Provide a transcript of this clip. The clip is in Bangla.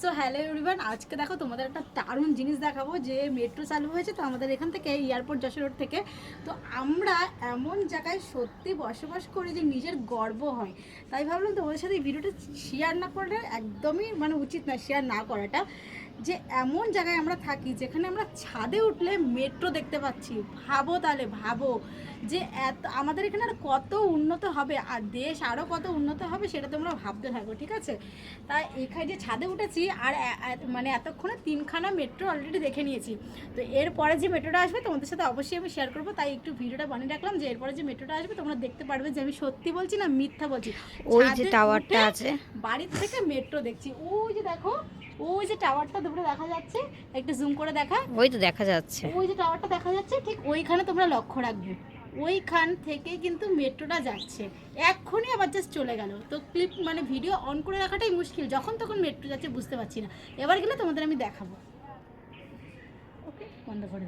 সো হ্যালো এভরিওয়ান, আজকে দেখো তোমাদের একটা দারুণ জিনিস দেখাবো যে মেট্রো চালু হয়েছে তো আমাদের এখান থেকে এয়ারপোর্ট যশোর রোড থেকে। তো আমরা এমন জায়গায় সত্যি বসবাস করি যে নিজের গর্ব হয়। তাই ভাবলাম তোমাদের সাথে এই ভিডিওটা শেয়ার না করলে একদমই উচিত না শেয়ার না করাটা। যে এমন জায়গায় আমরা থাকি যেখানে আমরা ছাদে উঠলে মেট্রো দেখতে পাচ্ছি। ভাবো তাহলে, ভাবো যে এত আমাদের এখানে আর কত উন্নত হবে আর দেশ আরও কত উন্নত হবে সেটা তোমরা ভাবতে থাকো, ঠিক আছে? তাই এখানে যে ছাদে উঠেছি আর এতক্ষণে 3খানা মেট্রো অলরেডি দেখে নিয়েছি। তো এরপরে যে মেট্রোটা আসবে তোমাদের সাথে অবশ্যই আমি শেয়ার করবো, তাই একটু ভিডিওটা বানিয়ে রাখলাম যে এরপরে যে মেট্রোটা আসবে তোমরা দেখতে পারবে যে আমি সত্যি বলছি না মিথ্যা বলছি। ওই যে টাওয়ারটা আছে, বাড়ির থেকে মেট্রো দেখছি, ওই যে দেখো, ওই যে টাওয়ারটা দুপুরে দেখা যাচ্ছে, একটু জুম করে দেখা, ওই তো দেখা যাচ্ছে। ওই যে টাওয়ারটা দেখা যাচ্ছে ঠিক ওইখানে তোমরা লক্ষ্য রাখবে। ওইখান থেকে কিন্তু মেট্রোটা যাচ্ছে এক্ষুনি, আবার জাস্ট চলে গেল। তো ক্লিপ ভিডিও অন করে রাখাটাই মুশকিল, যখন তখন মেট্রো যাচ্ছে বুঝতে পারছি না। এবার গেলে তোমাদের আমি দেখাবো। ওকে, বন্ধ করে দে।